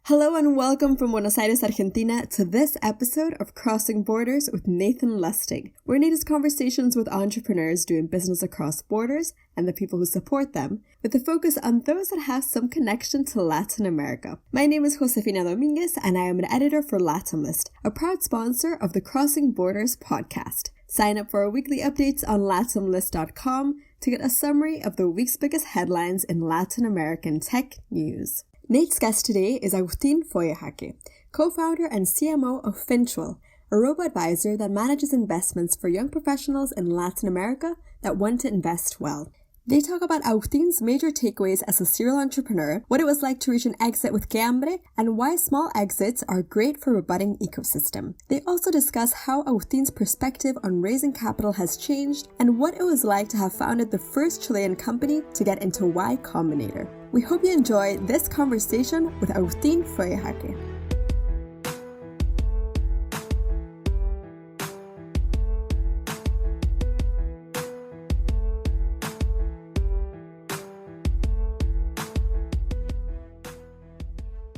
Hello and welcome from Buenos Aires, Argentina to this episode of Crossing Borders with Nathan Lustig, where Nate has conversations with entrepreneurs doing business across borders and the people who support them, with a focus on those that have some connection to Latin America. My name is Josefina Dominguez and I am an editor for LatinList, a proud sponsor of the Crossing Borders podcast. Sign up for our weekly updates on latinlist.com to get a summary of the week's biggest headlines in Latin American tech news. Nate's guest today is Agustin Feuerhake, co-founder and CMO of Fintual, a robo-advisor that manages investments for young professionals in Latin America that want to invest well. They talk about Agustin's major takeaways as a serial entrepreneur, what it was like to reach an exit with QueHambre, and why small exits are great for a budding ecosystem. They also discuss how Agustin's perspective on raising capital has changed and what it was like to have founded the first Chilean company to get into YCombinator. We hope you enjoy this conversation with Agustin Feuerhake.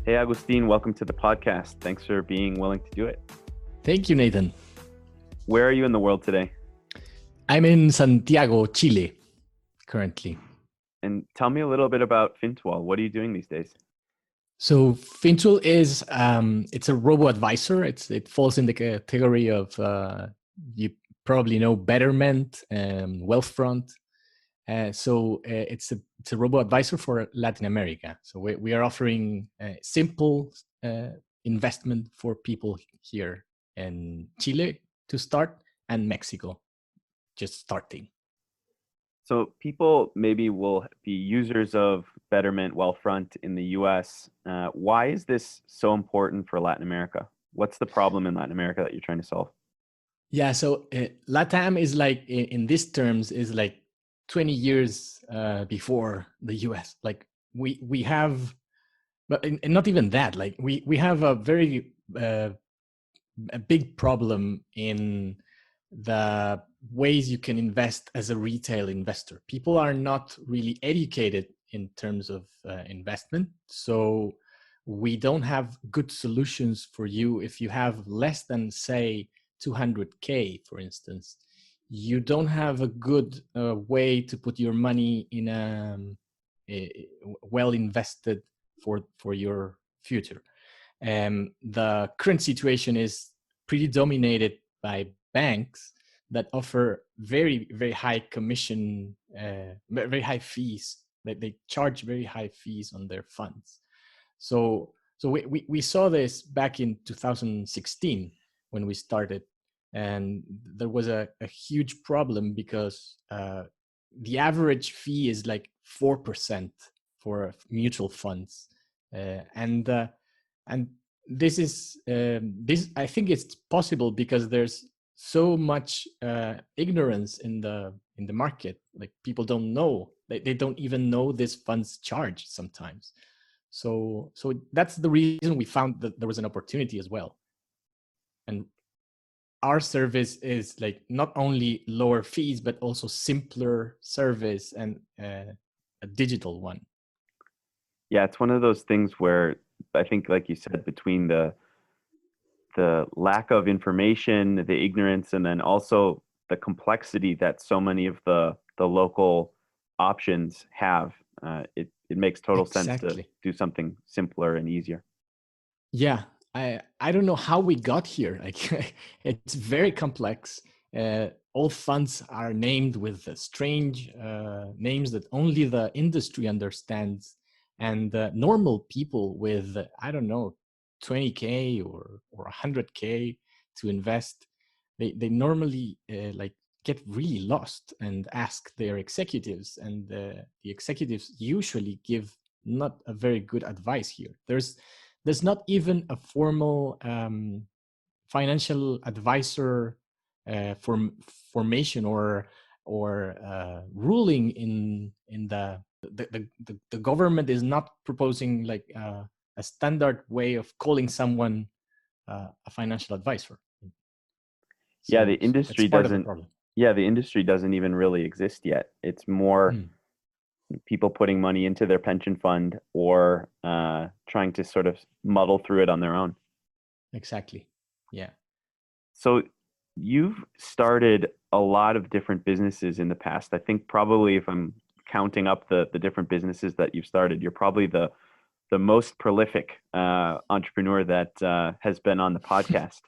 Hey, Agustin, welcome to the podcast. Thanks for being willing to do it. Thank you, Nathan. Where are you in the world today? I'm in Santiago, Chile, currently. And tell me a little bit about Fintual. What are you doing these days? So Fintual is it's a robo-advisor. It falls in the category of, you probably know, Betterment and Wealthfront. So it's a robo-advisor for Latin America. So we are offering simple investment for people here in Chile to start and Mexico just starting. So people maybe will be users of Betterment, Wealthfront in the US. Why is this so important for Latin America? What's the problem in Latin America that you're trying to solve? Yeah, so LATAM is like, in these terms, is like 20 years before the US. Like we have, but and not even that, like we have a very a big problem in the ways you can invest as a retail investor. People are not really educated in terms of investment. So we don't have good solutions for you if you have less than, say, 200K, for instance. You don't have a good way to put your money in a well invested for your future. The current situation is pretty dominated by banks that offer very, very high commission, very high fees. They charge very high fees on their funds. So we saw this back in 2016 when we started. And there was a huge problem because the average fee is like 4% for mutual funds, and this is this. I think it's possible because there's so much ignorance in the market. Like people don't know, they don't even know this funds charge sometimes. So that's the reason we found that there was an opportunity as well. And our service is like not only lower fees, but also simpler service and a digital one. Yeah, it's one of those things where I think, like you said, between the lack of information, the ignorance, and then also the complexity that so many of the local options have, it makes total sense to do something simpler and easier. Yeah. I don't know how we got here. Like it's very complex. All funds are named with strange names that only the industry understands, and normal people with, I don't know, 20K or 100K to invest, they normally like get really lost and ask their executives, and the executives usually give not a very good advice here. There's not even a formal financial advisor formation or ruling in the government is not proposing like a standard way of calling someone a financial advisor. So yeah, the industry doesn't. Yeah, the industry doesn't even really exist yet. It's more people putting money into their pension fund or trying to sort of muddle through it on their own. Exactly. Yeah. So you've started a lot of different businesses in the past. I think probably if I'm counting up the different businesses that you've started, you're probably the most prolific entrepreneur that has been on the podcast.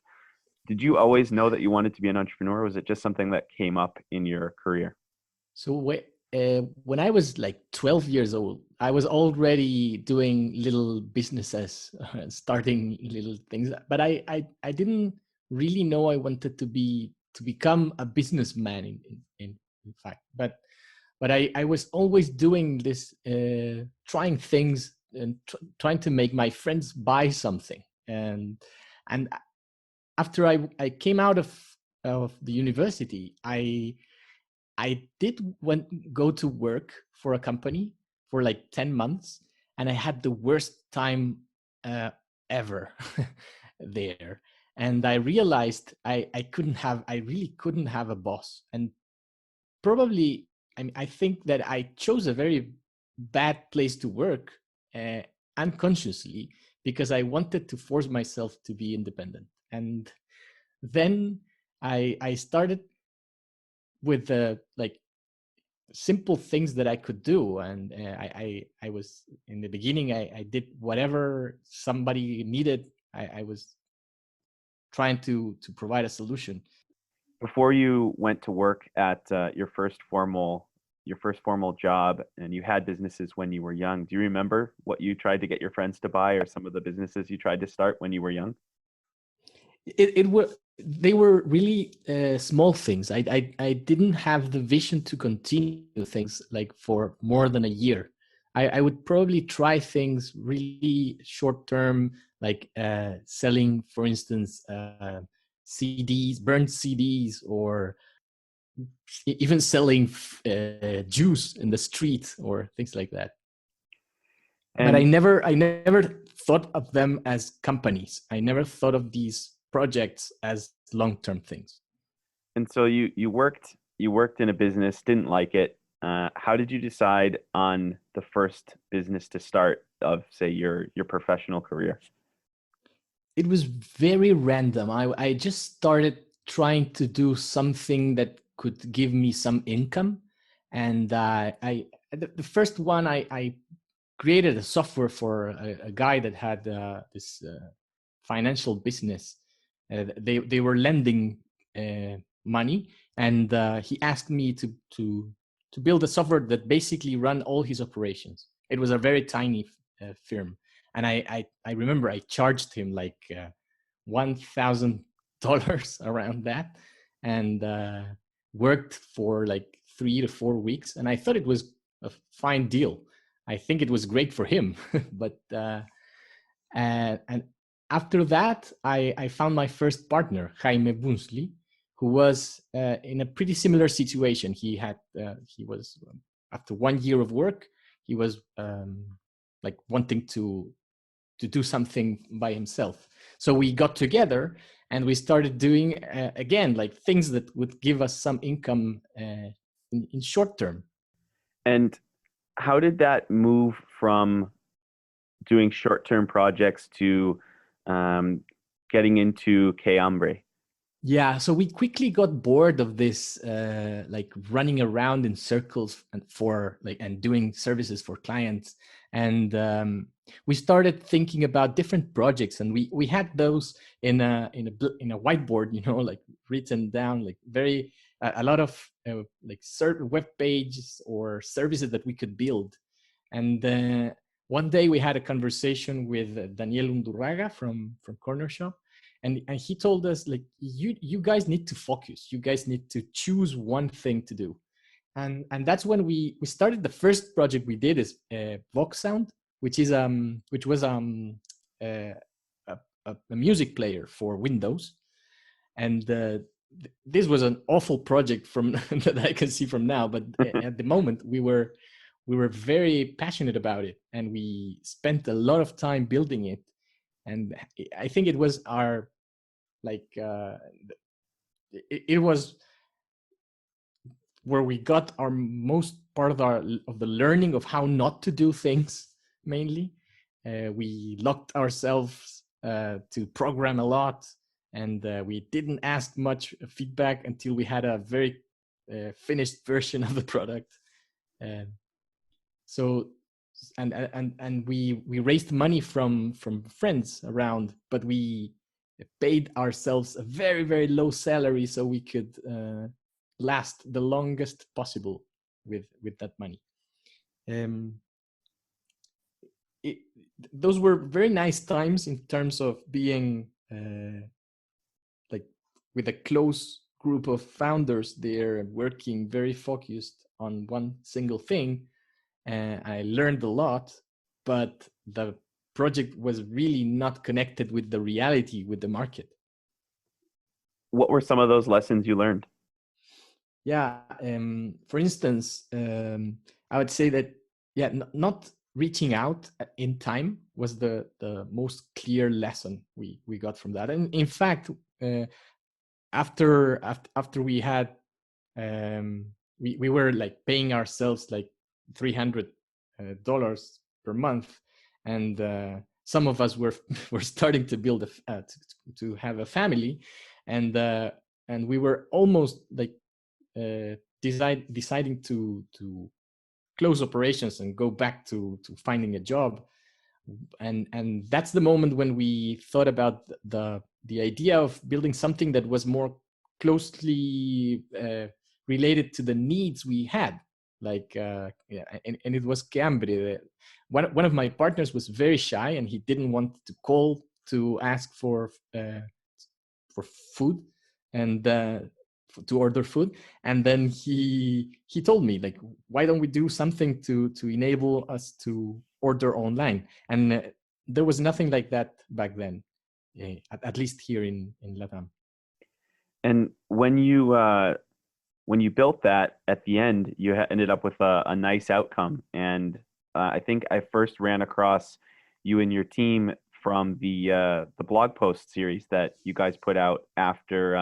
Did you always know that you wanted to be an entrepreneur? Or was it just something that came up in your career? So when I was like 12 years old, I was already doing little businesses, starting little things. But I didn't really know I wanted to become a businessman in fact. But I was always doing this, trying things and trying to make my friends buy something. And after I came out of the university, I did go to work for a company for like 10 months, and I had the worst time ever there. And I realized I really couldn't have a boss. And probably, I think that I chose a very bad place to work unconsciously, because I wanted to force myself to be independent. And then I started with the like simple things that I could do, and I was in the beginning. I did whatever somebody needed. I was trying to provide a solution. Before you went to work at your first formal job, and you had businesses when you were young, do you remember what you tried to get your friends to buy, or some of the businesses you tried to start when you were young? They were really small things. I didn't have the vision to continue things like for more than a year. I would probably try things really short term, like selling, for instance, CDs, burnt CDs, or even selling juice in the street or things like that. But I And never thought of them as companies. I never thought of these projects as long-term things. and so you worked in a business, didn't like it. How did you decide on the first business to start of, say, your professional career? It was very random. I just started trying to do something that could give me some income, and the first one I created a software for a guy that had this financial business. They were lending money, and he asked me to build a software that basically run all his operations. It was a very tiny firm, and I remember I charged him like $1,000 around that, and worked for like 3 to 4 weeks, and I thought it was a fine deal. I think it was great for him, but and after that, I found my first partner, Jaime Bunsley, who was in a pretty similar situation. He was after 1 year of work, he was like wanting to do something by himself. So we got together and we started doing again like things that would give us some income in short term. And how did that move from doing short-term projects to getting into QueHambre? Yeah, so we quickly got bored of this, like running around in circles and doing services for clients, and we started thinking about different projects, and we had those in a whiteboard, like written down, like a lot of like web pages or services that we could build, and one day we had a conversation with Daniel Undurraga from Corner Shop. And he told us, like, you guys need to focus. You guys need to choose one thing to do. And that's when we started. The first project we did is Vox Sound, which was a music player for Windows. And this was an awful project from that I can see from now. But at the moment, we were very passionate about it, and we spent a lot of time building it. And I think it was our it was where we got our most part of the learning of how not to do things mainly. We locked ourselves to program a lot, and we didn't ask much feedback until we had a very finished version of the product. So and we raised money from friends around, but we paid ourselves a very, very low salary so we could last the longest possible with that money. Those were very nice times in terms of being like with a close group of founders there, working very focused on one single thing. I learned a lot, but the project was really not connected with the reality, with the market. What were some of those lessons you learned? Yeah, for instance, I would say that not reaching out in time was the most clear lesson we got from that. And in fact, after we had we were like paying ourselves like $300 per month, and some of us were starting to build to have a family, and we were almost like deciding to close operations and go back to finding a job, and that's the moment when we thought about the idea of building something that was more closely related to the needs we had, like and it was QueHambre. One of my partners was very shy, and he didn't want to call to ask for food and to order food. And then he told me, like, why don't we do something to enable us to order online? And there was nothing like that back then, at least here in Latam. And when you built that, at the end, you ended up with a nice outcome. And I think I first ran across you and your team from the blog post series that you guys put out after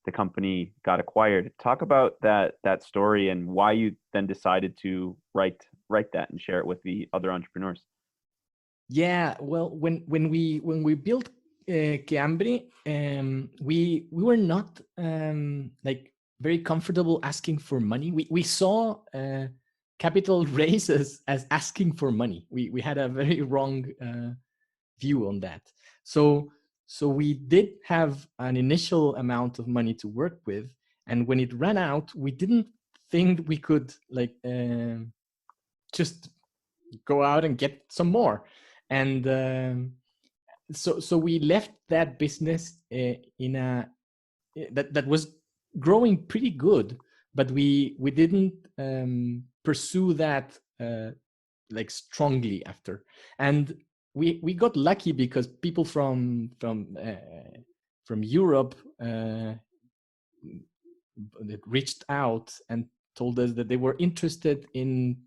the company got acquired. Talk about that story and why you then decided to write that and share it with the other entrepreneurs. Yeah, well, when we built QueHambre, we were not like very comfortable asking for money. We saw capital raises as asking for money. We had a very wrong view on that. So we did have an initial amount of money to work with, and when it ran out, we didn't think we could like just go out and get some more. And so we left that business in a that was growing pretty good, but we didn't pursue that like strongly after. And we got lucky because people from Europe reached out and told us that they were interested in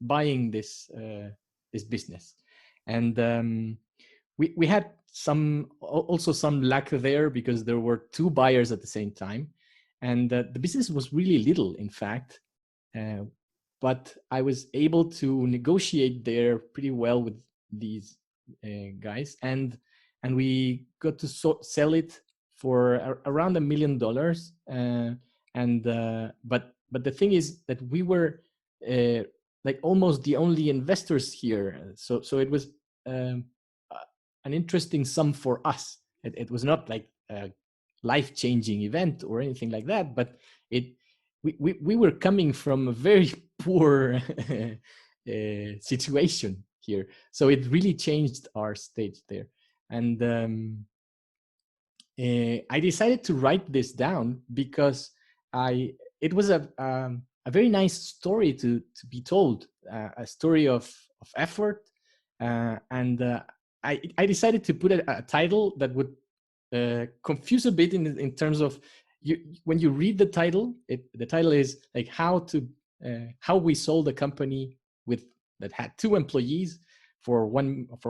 buying this business. And we had also some luck there, because there were two buyers at the same time, and the business was really little, in fact, but I was able to negotiate there pretty well with these guys, and we got to sell it for around $1 million. But the thing is that we were like almost the only investors here, so it was an interesting sum for us. It was not like a life-changing event or anything like that, but we were coming from a very poor situation here, so it really changed our stage there. And I decided to write this down because it was a very nice story to be told, a story of effort, and I decided to put a title that would confuse a bit in terms of when you read the title. The title is like how we sold a company that had 2 employees for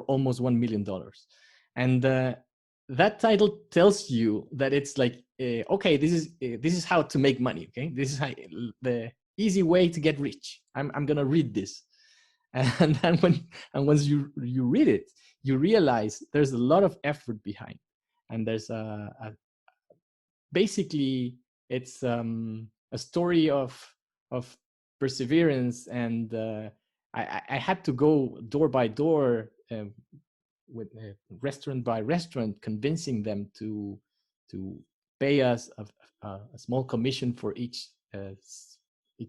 almost $1 million, and that title tells you that it's like okay, this is how to make money. Okay, this is how easy way to get rich. I'm gonna read this, and then once you read it, you realize there's a lot of effort behind, and there's basically it's a story of perseverance, and I had to go door by door with restaurant by restaurant, convincing them to pay us a small commission for each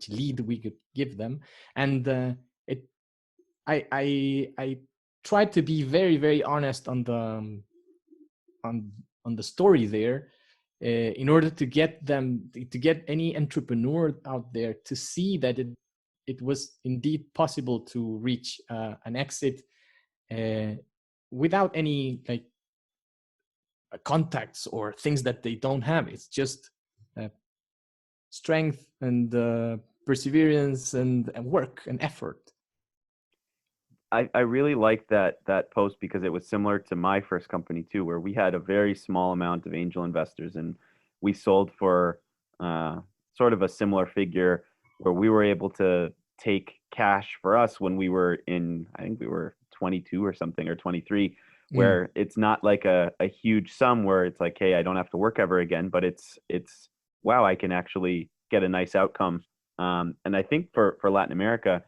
lead we could give them, and I tried to be very, very honest on the on the story there, in order to get them to get any entrepreneur out there to see that it was indeed possible to reach an exit without any like contacts or things that they don't have. It's just strength and perseverance and work and effort. I really liked that post because it was similar to my first company too, where we had a very small amount of angel investors, and we sold for sort of a similar figure, where we were able to take cash for us when we were in, I think we were 22 or something, or 23, where it's not like a huge sum where it's like, hey, I don't have to work ever again, but it's wow, I can actually get a nice outcome. And I think for Latin America,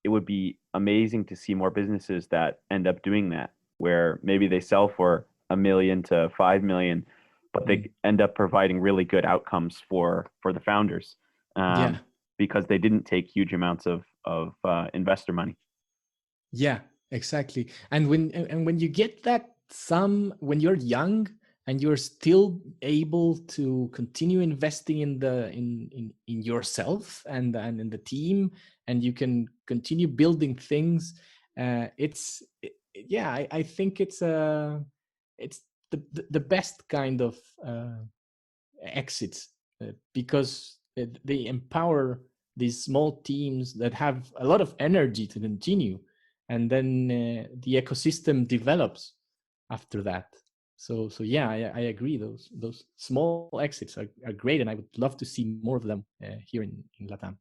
it would be amazing to see more businesses that end up doing that, where maybe they sell for $1 million to $5 million, but they end up providing really good outcomes for the founders, because they didn't take huge amounts of investor money. Yeah, exactly. And when you get that sum when you're young and you're still able to continue investing in yourself and in the team, and you can continue building things, I think it's the best kind of exits, because they empower these small teams that have a lot of energy to continue, and then the ecosystem develops after that. So yeah, I agree. Those small exits are great, and I would love to see more of them here in Latam.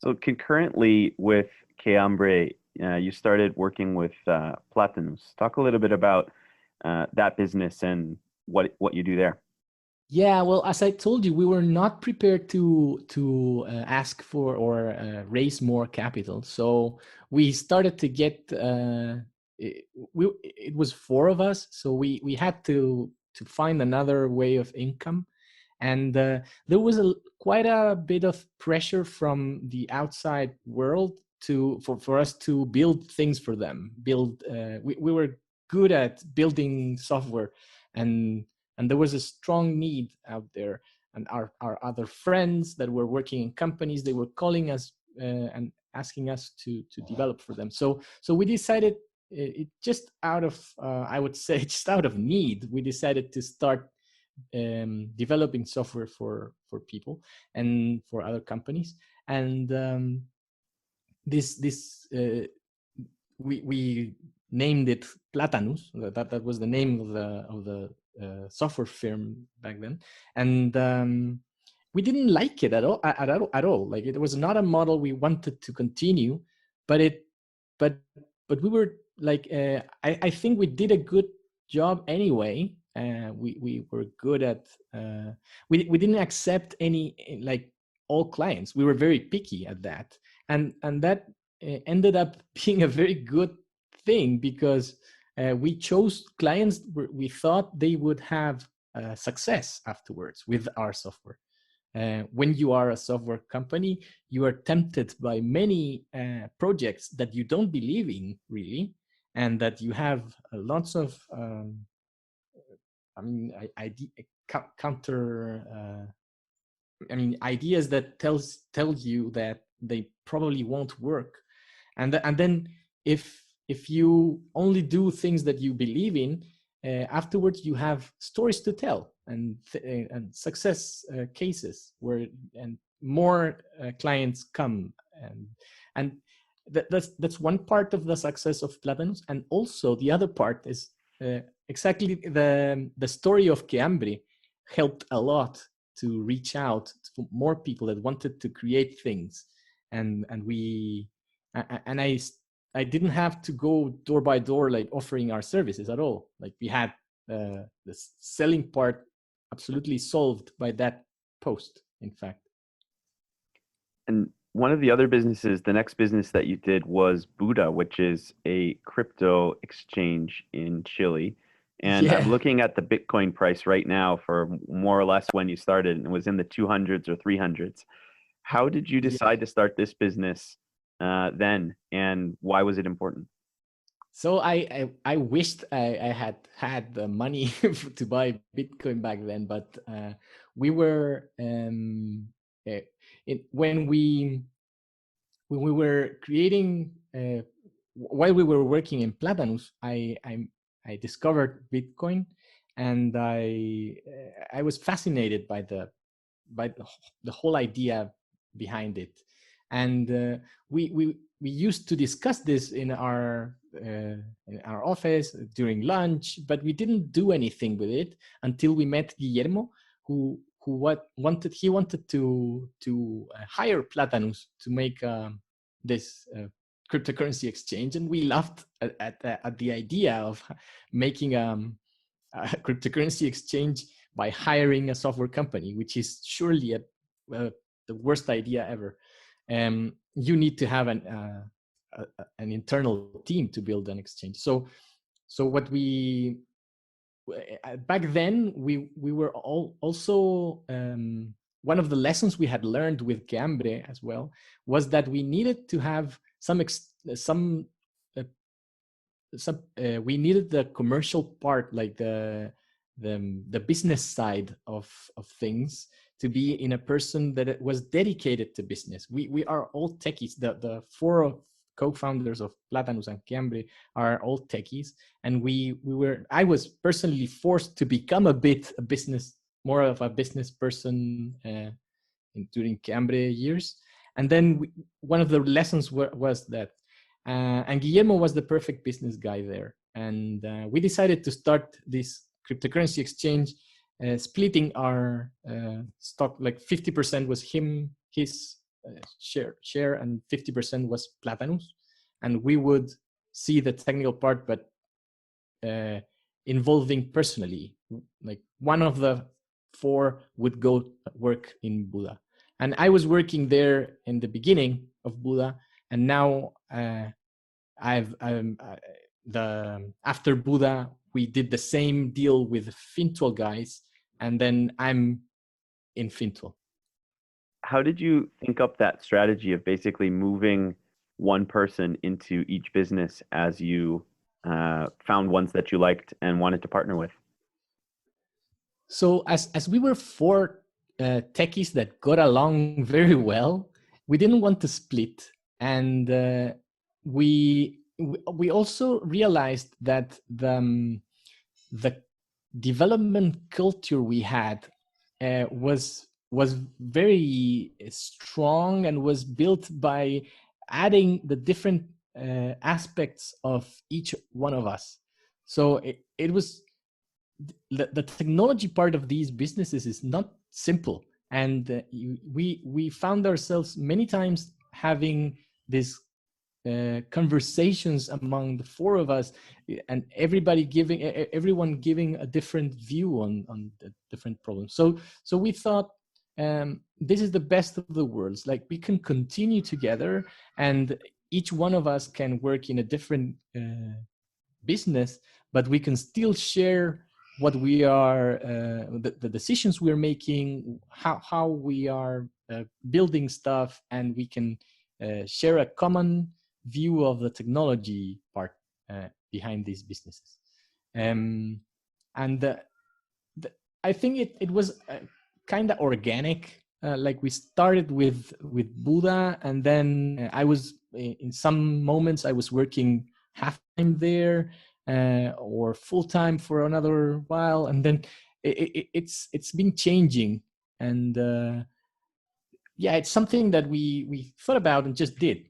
So concurrently with QueHambre, you started working with Platanus. Talk a little bit about that business and what you do there. Yeah, well, as I told you, we were not prepared to ask for or raise more capital. So we started to get it was 4 of us, so we had to find another way of income, and there was quite a bit of pressure from the outside world for us to build things for them. We were good at building software, and there was a strong need out there. And our other friends that were working in companies, they were calling us and asking us to develop for them. So we decided, it just out of I would say just out of need, we decided to start developing software for people and for other companies. And we named it Platanus. That was the name of the software firm back then, and we didn't like it at all. Like, it was not a model we wanted to continue, but we were like, I think we did a good job anyway. We were good at we didn't accept any like all clients. We were very picky at that, and that ended up being a very good thing, because we chose clients we thought they would have success afterwards with our software. When you are a software company, you are tempted by many projects that you don't believe in really, and that you have lots of ideas that tell you that they probably won't work, and then if you only do things that you believe in, afterwards you have stories to tell, and success cases where and more clients come, and that's one part of the success of Platanus. And also the other part is exactly the story of QueHambre helped a lot to reach out to more people that wanted to create things, and I didn't have to go door by door like offering our services at all. Like we had the selling part absolutely solved by that post, in fact. And one of the other businesses, the next business that you did was Buda, which is a crypto exchange in Chile. And I'm looking at the Bitcoin price right now for more or less when you started, and it was in the 200s or 300s. How did you decide to start this business then, and why was it important? So I wished I had the money to buy Bitcoin back then, but we were when we were creating while we were working in Platanus, I discovered Bitcoin, and I was fascinated by the whole idea behind it, and we used to discuss this in our office during lunch, but we didn't do anything with it until we met Guillermo, who wanted to hire Platanus to make this cryptocurrency exchange, and we laughed at the idea of making a cryptocurrency exchange by hiring a software company, which is surely the worst idea ever. You need to have an internal team to build an exchange. So what we back then we were also one of the lessons we had learned with QueHambre as well was that we needed to have we needed the commercial part, like the business side of things, to be in a person that was dedicated to business. We are all techies. The four co-founders of Platanus and QueHambre are all techies, and I was personally forced to become more of a business person during QueHambre years. And then one of the lessons was that, and Guillermo was the perfect business guy there. And we decided to start this cryptocurrency exchange, splitting our stock, like 50% was his share, and 50% was Platanus. And we would see the technical part, but involving personally, like one of the four would go work in Buda. And I was working there in the beginning of Buda, and now after Buda, we did the same deal with Fintual guys, and then I'm in Fintual. How did you think up that strategy of basically moving one person into each business as you found ones that you liked and wanted to partner with? So as we were four techies that got along very well, we didn't want to split, and we also realized that the development culture we had was very strong and was built by adding the different aspects of each one of us. So it was the technology part of these businesses is not simple, and we found ourselves many times having these conversations among the four of us, and everyone giving a different view on the different problems. So we thought, this is the best of the worlds. Like, we can continue together, and each one of us can work in a different business, but we can still share what we are, the decisions we're making, how we are building stuff, and we can share a common view of the technology part behind these businesses. And I think it was kind of organic. Like, we started with Buda, and then I was in some moments I was working half-time there, or full-time for another while, and then it's been changing, and it's something that we thought about and just did.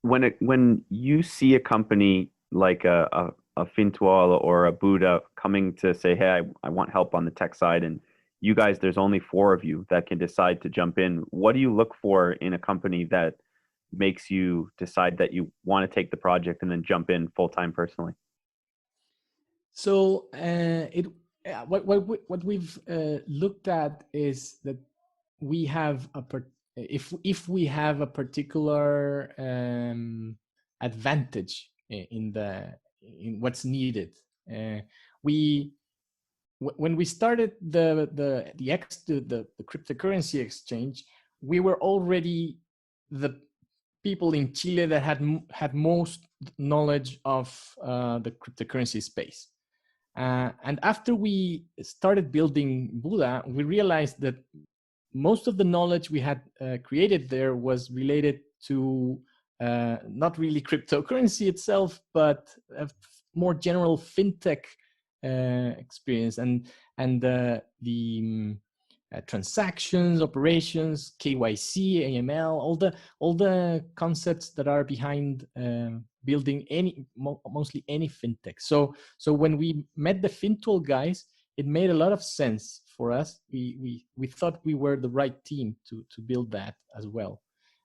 When you see a company like a Fintual or a Buda coming to say, hey, I want help on the tech side, and you guys, there's only four of you that can decide to jump in. What do you look for in a company that makes you decide that you want to take the project and then jump in full time personally? So what we've looked at is that we have if we have a particular advantage in what's needed. We when we started the cryptocurrency exchange, we were already the people in Chile that had most knowledge of the cryptocurrency space. And after we started building Buddha, we realized that most of the knowledge we had created there was related to not really cryptocurrency itself, but a more general fintech experience and the transactions, operations, KYC, AML, all the concepts that are behind building mostly any fintech. So when we met the Fintual guys, it made a lot of sense for us. We thought we were the right team to build that as well.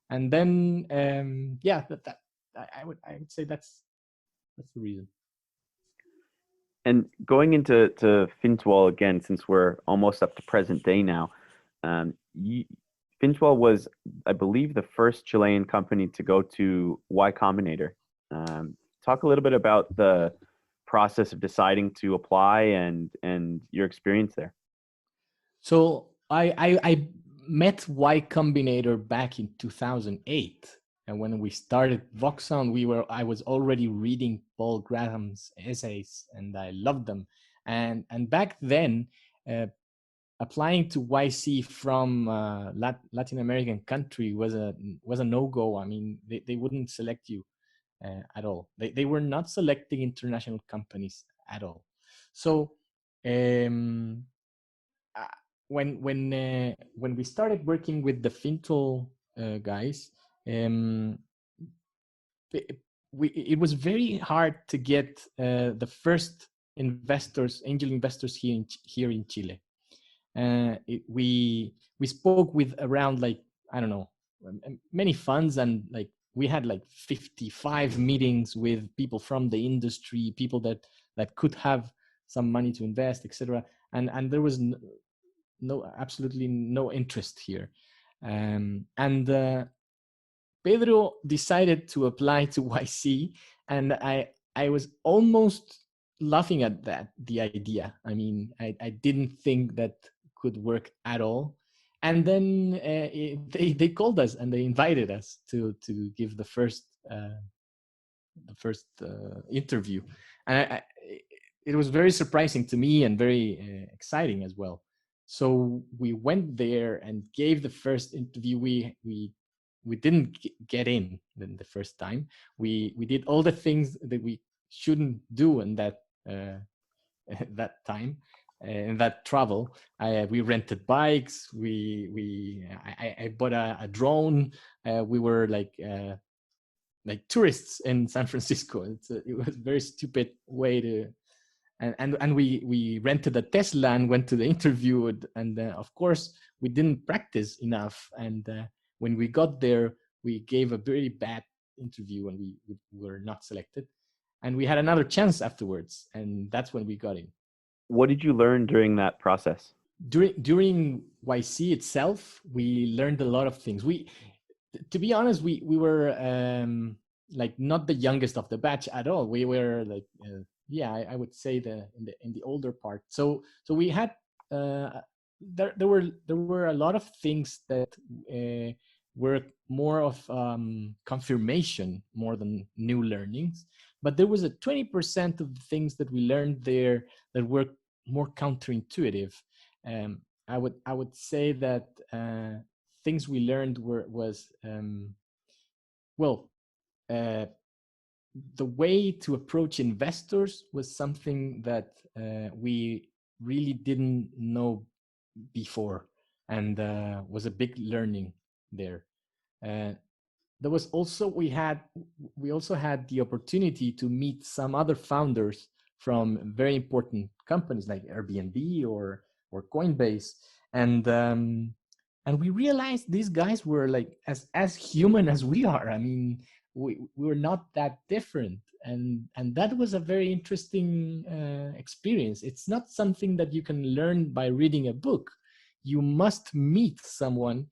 And then I would say that's the reason. And going into Fintual again, since we're almost up to present day now, Fintual was, I believe, the first Chilean company to go to YCombinator. Talk a little bit about the process of deciding to apply and your experience there. So I met YCombinator back in 2008. And when we started Voxsound, I was already reading Paul Graham's essays, and I loved them. And back then, applying to YC from Latin American country was a no-go. I mean, they wouldn't select you at all. They were not selecting international companies at all. So when we started working with the Fintual guys, it was very hard to get the first angel investors here in Chile. We spoke with around many funds, and we had 55 meetings with people from the industry, people that could have some money to invest, etc. And there was absolutely no interest here. Pedro decided to apply to YC, and I was almost laughing at the idea. I mean, I didn't think that could work at all. And then they called us and they invited us to give the first interview, and it was very surprising to me and very exciting as well. So we went there and gave the first interview. We didn't get in the first time. We did all the things that we shouldn't do in that that time, in that travel. We rented bikes. I bought a drone. We were like tourists in San Francisco. It was a very stupid way to. And we rented a Tesla and went to the interview, and of course we didn't practice enough. And when we got there, we gave a very bad interview and we were not selected. And we had another chance afterwards, and that's when we got in. What did you learn during that process? During YC itself, we learned a lot of things. To be honest, we were not the youngest of the batch at all. We were I would say in the older part. So we had there were a lot of things that were more of confirmation more than new learnings. But there was a 20% of the things that we learned there that were more counterintuitive. I would say that things we learned was the way to approach investors was something that we really didn't know before, and was a big learning there. There was also we also had the opportunity to meet some other founders from very important companies like Airbnb or or Coinbase, and we realized these guys were like as human as we are. I mean, we were not that different, and that was a very interesting experience. It's not something that you can learn by reading a book. You must meet someone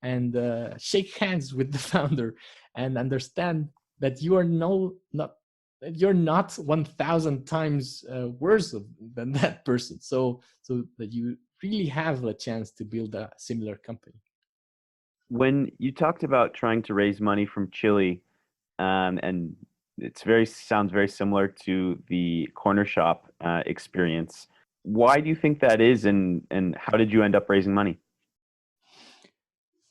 and shake hands with the founder and understand that you are you're not 1,000 times worse than that person. So that you really have a chance to build a similar company. When you talked about trying to raise money from Chile, and sounds very similar to the corner shop experience. Why do you think that is, and how did you end up raising money?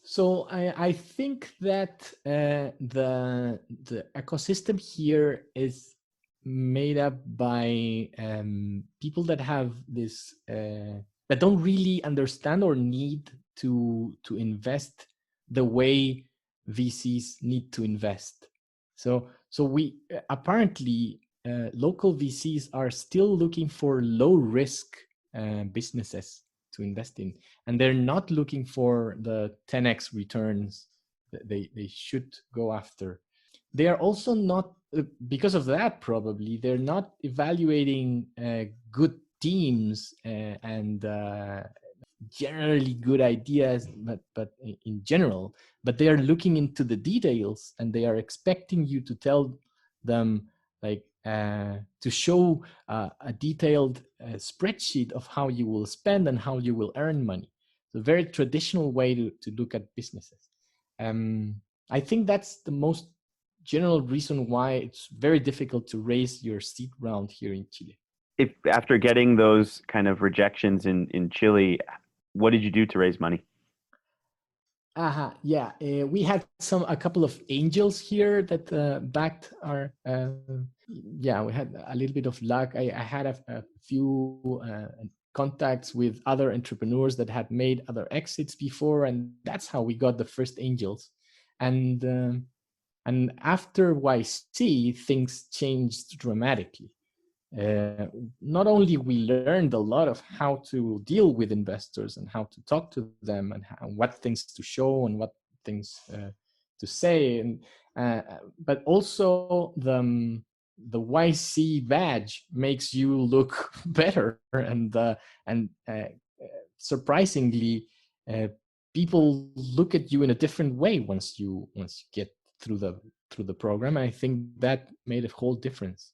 So I think that the ecosystem here is made up by people that have this that don't really understand or need to invest the way VCs need to invest. So we apparently local VCs are still looking for low risk businesses to invest in, and they're not looking for the 10x returns that they should go after. They are also not, because of that probably, they're not evaluating good teams and generally good ideas, but in general, but they are looking into the details, and they are expecting you to tell them, like to show a detailed spreadsheet of how you will spend and how you will earn money. It's a very traditional way to look at businesses. I think that's the most general reason why it's very difficult to raise your seed round here in Chile. If after getting those kind of rejections in Chile, what did you do to raise money? Yeah, we had a couple of angels here that backed our. Yeah, we had a little bit of luck. I had a few contacts with other entrepreneurs that had made other exits before, and that's how we got the first angels. And after YC, things changed dramatically. Not only we learned a lot of how to deal with investors and how to talk to them and what things to show and what things to say, and but also the YC badge makes you look better, and surprisingly, people look at you in a different way once you get through the program. I think that made a whole difference.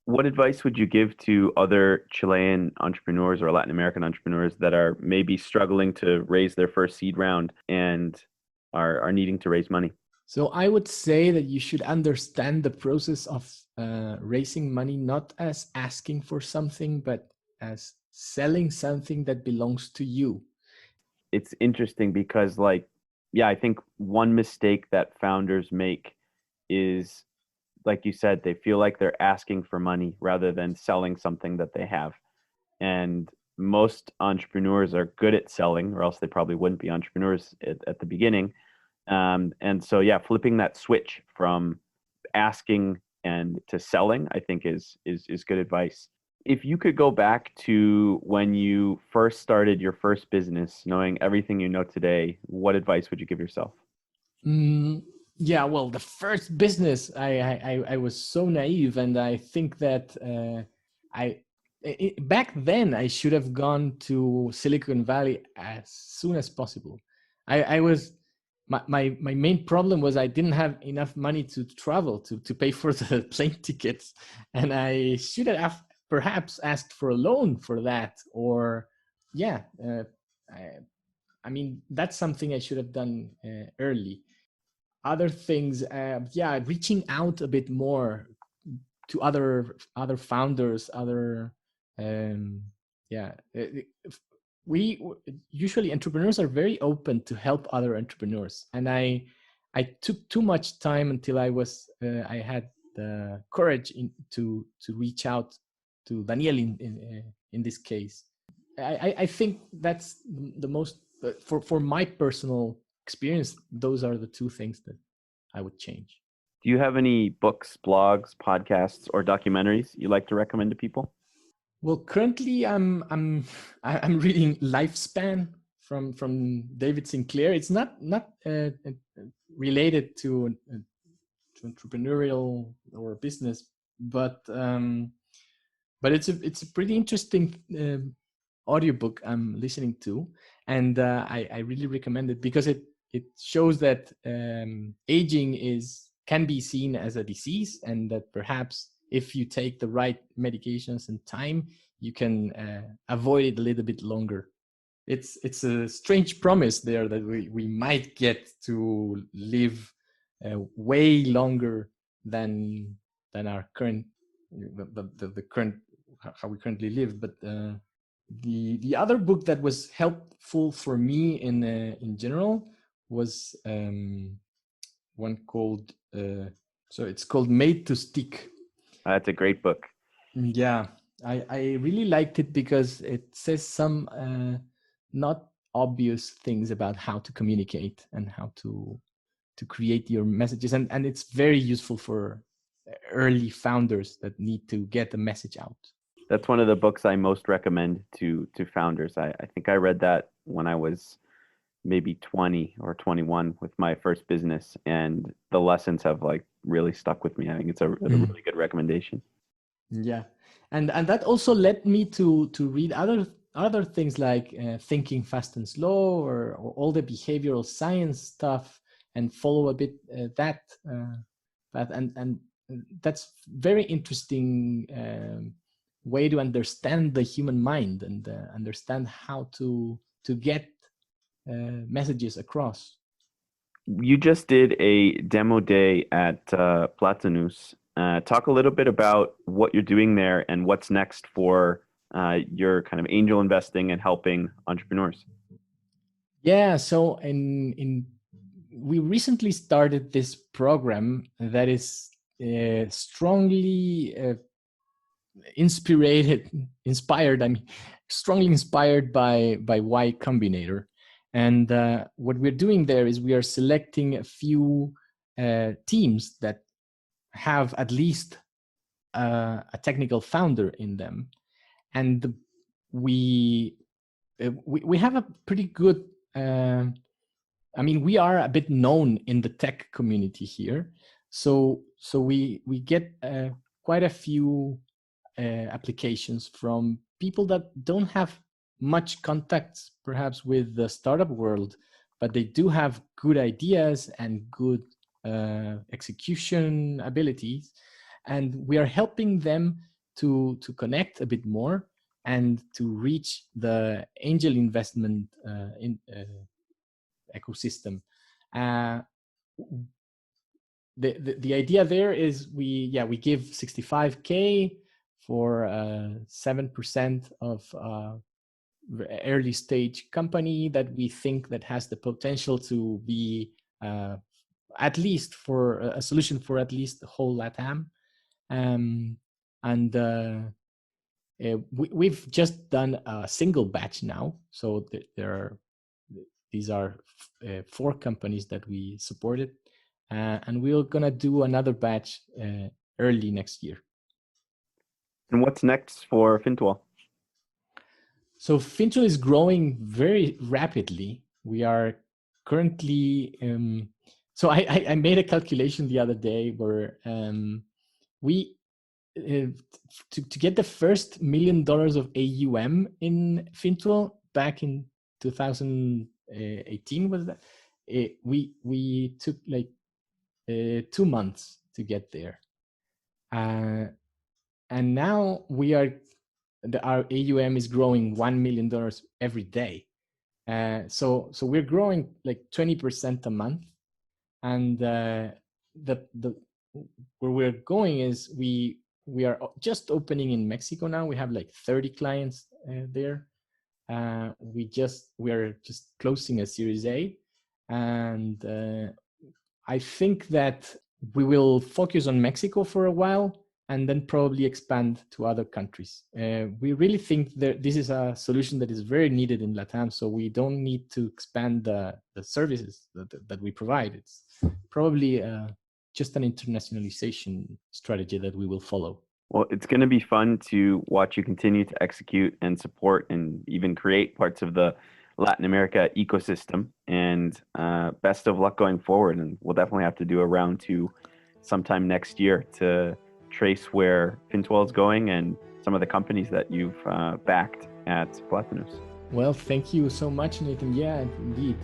What advice would you give to other Chilean entrepreneurs or Latin American entrepreneurs that are maybe struggling to raise their first seed round and are needing to raise money? So I would say that you should understand the process of raising money not as asking for something, but as selling something that belongs to you. It's interesting because, I think one mistake that founders make is, like you said, they feel like they're asking for money rather than selling something that they have. And most entrepreneurs are good at selling, or else they probably wouldn't be entrepreneurs at the beginning. And so, flipping that switch from asking and to selling, I think is good advice. If you could go back to when you first started your first business, knowing everything you know today, what advice would you give yourself? Yeah, well, the first business, I was so naive, and I think that back then I should have gone to Silicon Valley as soon as possible. I was my main problem was I didn't have enough money to travel to pay for the plane tickets, and I should have perhaps asked for a loan for that, or I mean, that's something I should have done early. Other things, reaching out a bit more to other founders, other we usually, entrepreneurs are very open to help other entrepreneurs, and I took too much time until I had the courage to reach out to Daniel in this case. I think that's the most, for my personal experience, those are the two things that I would change. Do you have any books, blogs, podcasts, or documentaries you like to recommend to people? Well, currently I'm reading Lifespan from David Sinclair. It's not related to entrepreneurial or business, but it's a pretty interesting audiobook I'm listening to, and I really recommend it because it shows that aging can be seen as a disease, and that perhaps if you take the right medications and time, you can avoid it a little bit longer. It's a strange promise there that we might get to live way longer than our current the current how we currently live. But the other book that was helpful for me in general was one called so it's called Made to Stick. That's a great book. Yeah, I really liked it because it says some not obvious things about how to communicate and how to create your messages, and it's very useful for early founders that need to get the message out. That's one of the books I most recommend to founders. I think I read that when I was maybe 20 or 21 with my first business, and the lessons have like really stuck with me. I think it's a really good recommendation. Yeah, and that also led me to read other things like Thinking Fast and Slow or all the behavioral science stuff, and follow a bit that path, and that's very interesting way to understand the human mind and understand how to get messages across. You just did a demo day at Platanus. Talk a little bit about what you're doing there and what's next for your kind of angel investing and helping entrepreneurs. Yeah, so we recently started this program that is strongly strongly inspired by YCombinator. And what we're doing there is we are selecting a few teams that have at least a technical founder in them, and we have a pretty good. We are a bit known in the tech community here, so we get quite a few applications from people that don't have much contacts perhaps with the startup world, but they do have good ideas and good execution abilities, and we are helping them to connect a bit more and to reach the angel investment ecosystem. The idea there is we give 65K for 7% of early stage company that we think that has the potential to be at least for a solution for at least the whole LATAM. We've just done a single batch now, so these are 4 companies that we supported, and we're gonna do another batch early next year. And what's next for Fintual? So Fintual is growing very rapidly. We are currently so I made a calculation the other day where we to get the first $1 million of AUM in Fintual back in 2018 was that we took like 2 months to get there, and now our AUM is growing $1 million every day. So we're growing like 20% a month, and the where we're going is we are just opening in Mexico now. We have like 30 clients there. We are just closing a Series A, and I think that we will focus on Mexico for a while and then probably expand to other countries. We really think that this is a solution that is very needed in LATAM, so we don't need to expand the services that we provide. It's probably just an internationalization strategy that we will follow. Well, it's going to be fun to watch you continue to execute and support and even create parts of the Latin America ecosystem. And best of luck going forward. And we'll definitely have to do a round 2 sometime next year to trace where Fintual is going and some of the companies that you've backed at Platanus. Well, thank you so much, Nathan. Yeah, indeed.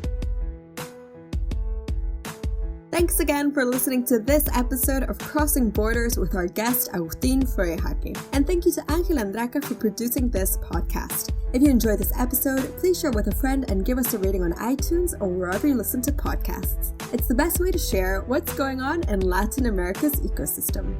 Thanks again for listening to this episode of Crossing Borders with our guest Agustin Feuerhake. And thank you to Angel Andraca for producing this podcast. If you enjoyed this episode, please share with a friend and give us a rating on iTunes or wherever you listen to podcasts. It's the best way to share what's going on in Latin America's ecosystem.